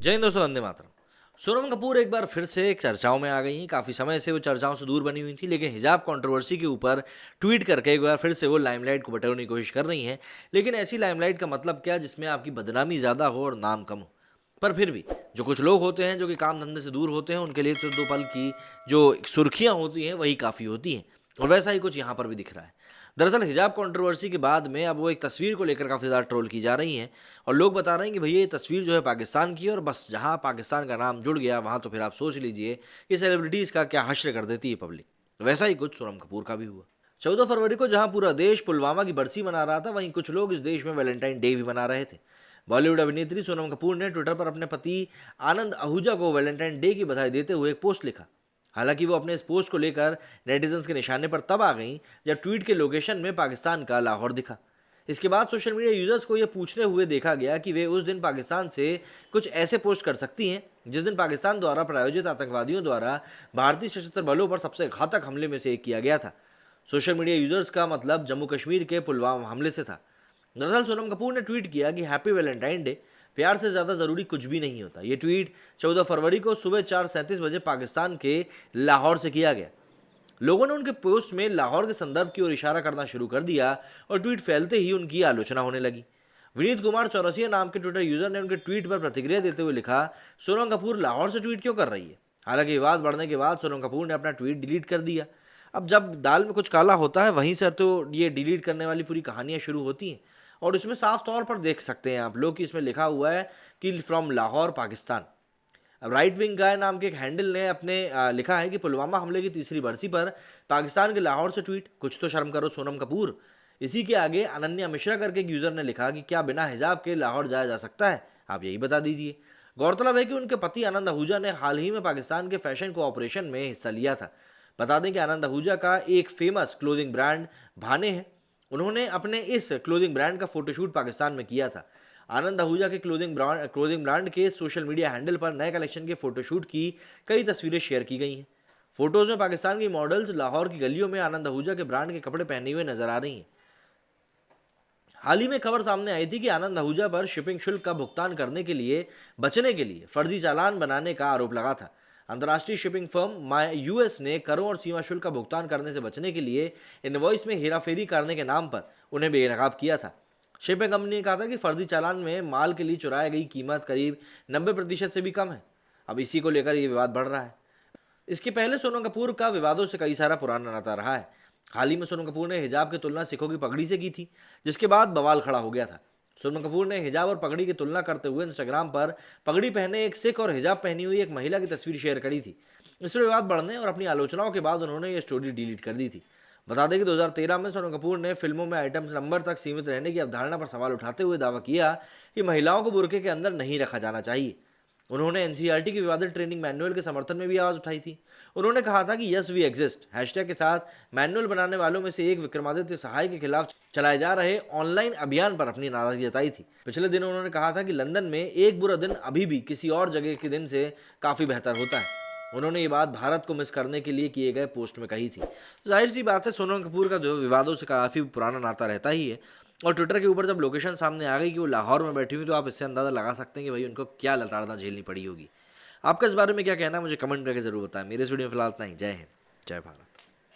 जय हिंद दोस्तों, वंदे मातरम। सोनम कपूर एक बार फिर से चर्चाओं में आ गई हैं। काफ़ी समय से वो चर्चाओं से दूर बनी हुई थी, लेकिन हिजाब कंट्रोवर्सी के ऊपर ट्वीट करके एक बार फिर से वो लाइमलाइट को बटोरने की कोशिश कर रही हैं। लेकिन ऐसी लाइमलाइट का मतलब क्या, जिसमें आपकी बदनामी ज़्यादा हो और नाम कम हो। पर फिर भी जो कुछ लोग होते हैं जो कि काम धंधे से दूर होते हैं, उनके लिए तो दो पल की जो सुर्खियां होती हैं वही काफ़ी होती हैं। और वैसा ही कुछ यहाँ पर भी दिख रहा है। दरअसल हिजाब कंट्रोवर्सी के बाद में अब वो एक तस्वीर को लेकर काफ़ी ज़्यादा ट्रोल की जा रही हैं। और लोग बता रहे हैं कि भैया ये तस्वीर जो है पाकिस्तान की है, और बस जहाँ पाकिस्तान का नाम जुड़ गया वहाँ तो फिर आप सोच लीजिए कि सेलिब्रिटीज़ का क्या हश्र कर देती है पब्लिक। वैसा ही कुछ सोनम कपूर का भी हुआ। 14 फरवरी को जहाँ पूरा देश पुलवामा की बरसी मना रहा था, वहीं कुछ लोग इस देश में वैलेंटाइन डे भी मना रहे थे। बॉलीवुड अभिनेत्री सोनम कपूर ने ट्विटर पर अपने पति आनंद आहूजा को वैलेंटाइन डे की बधाई देते हुए एक पोस्ट लिखा। हालांकि वो अपने इस पोस्ट को लेकर नेटिजन्स के निशाने पर तब आ गईं जब ट्वीट के लोकेशन में पाकिस्तान का लाहौर दिखा। इसके बाद सोशल मीडिया यूजर्स को यह पूछते हुए देखा गया कि वे उस दिन पाकिस्तान से कुछ ऐसे पोस्ट कर सकती हैं जिस दिन पाकिस्तान द्वारा प्रायोजित आतंकवादियों द्वारा भारतीय सशस्त्र बलों पर सबसे घातक हमले में से एक किया गया था। सोशल मीडिया यूजर्स का मतलब जम्मू कश्मीर के पुलवामा हमले से था। दरअसल सोनम कपूर ने ट्वीट किया कि हैप्पी वैलेंटाइन डे, प्यार से ज़्यादा ज़रूरी कुछ भी नहीं होता। ये ट्वीट 14 फरवरी को सुबह 4:37 बजे पाकिस्तान के लाहौर से किया गया। लोगों ने उनके पोस्ट में लाहौर के संदर्भ की ओर इशारा करना शुरू कर दिया और ट्वीट फैलते ही उनकी आलोचना होने लगी। विनीत कुमार चौरसिया नाम के ट्विटर यूजर ने उनके ट्वीट पर प्रतिक्रिया देते हुए लिखा, सोनम कपूर लाहौर से ट्वीट क्यों कर रही है। हालांकि विवाद बढ़ने के बाद सोनम कपूर ने अपना ट्वीट डिलीट कर दिया। अब जब दाल में कुछ काला होता है, वहीं से तो ये डिलीट करने वाली पूरी कहानियां शुरू होती हैं। और इसमें साफ तौर पर देख सकते हैं आप लोग कि इसमें लिखा हुआ है कि फ्रॉम लाहौर पाकिस्तान। अब राइट विंग गाय नाम के एक हैंडल ने अपने लिखा है कि पुलवामा हमले की तीसरी बरसी पर पाकिस्तान के लाहौर से ट्वीट, कुछ तो शर्म करो सोनम कपूर। इसी के आगे अनन्या मिश्रा करके एक यूजर ने लिखा कि क्या बिना हिजाब के लाहौर जाया जा सकता है, आप यही बता दीजिए। गौरतलब है कि उनके पति आनंद आहूजा ने हाल ही में पाकिस्तान के फैशन कोऑपरेशन में हिस्सा लिया था। बता दें कि आनंद आहूजा का एक फेमस क्लोथिंग ब्रांड भाने है। उन्होंने अपने इस क्लोथिंग ब्रांड का फोटोशूट पाकिस्तान में किया था। आनंद आहूजा के क्लोथिंग ब्रांड के सोशल मीडिया हैंडल पर नए कलेक्शन के फोटोशूट की कई तस्वीरें शेयर की गई हैं। फोटोज में पाकिस्तान की मॉडल्स लाहौर की गलियों में आनंद आहूजा के ब्रांड के कपड़े पहने हुए नजर आ रही हैं। हाल ही में खबर सामने आई थी कि आनंद आहूजा पर शिपिंग शुल्क का भुगतान करने के लिए बचने के लिए फर्जी चालान बनाने का आरोप लगा था। अंतर्राष्ट्रीय शिपिंग फर्म माय यूएस ने करों और सीमा शुल्क का भुगतान करने से बचने के लिए इनवॉइस में हेराफेरी करने के नाम पर उन्हें बेनकाब किया था। शिपिंग कंपनी ने कहा था कि फर्जी चालान में माल के लिए चुराई गई कीमत करीब 90% से भी कम है। अब इसी को लेकर ये विवाद बढ़ रहा है। इसके पहले सोनम कपूर का विवादों से कई सारा पुराना नाता रहा है। हाल ही में सोनम कपूर ने हिजाब की तुलना सिखों की पगड़ी से की थी, जिसके बाद बवाल खड़ा हो गया था। सोनम कपूर ने हिजाब और पगड़ी की तुलना करते हुए इंस्टाग्राम पर पगड़ी पहने एक सिख और हिजाब पहनी हुई एक महिला की तस्वीर शेयर करी थी। इस पर विवाद बढ़ने और अपनी आलोचनाओं के बाद उन्होंने ये स्टोरी डिलीट कर दी थी। बता दें कि 2013 में सोनम कपूर ने फिल्मों में आइटम नंबर तक सीमित रहने की अवधारणा पर सवाल उठाते हुए दावा किया कि महिलाओं को बुर्के के अंदर नहीं रखा जाना चाहिए। उन्होंने एनसीईआरटी की विवादित ट्रेनिंग मैनुअल के समर्थन में भी आवाज उठाई थी। उन्होंने कहा था कि यस वी एग्जिस्ट हैशटैग के साथ मैनुअल बनाने वालों में से एक विक्रमादित्य सहाय के खिलाफ चलाए जा रहे ऑनलाइन अभियान पर अपनी नाराजगी जताई थी। पिछले दिनों उन्होंने कहा था कि लंदन में एक बुरा दिन अभी भी किसी और जगह के दिन से काफी बेहतर होता है। उन्होंने ये बात भारत को मिस करने के लिए किए गए पोस्ट में कही थी। जाहिर सी बात है, सोनम कपूर का जो विवादों से काफ़ी पुराना नाता रहता ही है। और ट्विटर के ऊपर जब लोकेशन सामने आ गई कि वो लाहौर में बैठी हुई, तो आप इससे अंदाज़ा लगा सकते हैं कि भाई उनको क्या लताड़ना झेलनी पड़ी होगी। आपका इस बारे में क्या कहना है, मुझे कमेंट करके जरूर बताएं। मेरे इस वीडियो में फिलहाल इतना ही। जय हिंद, जय भारत।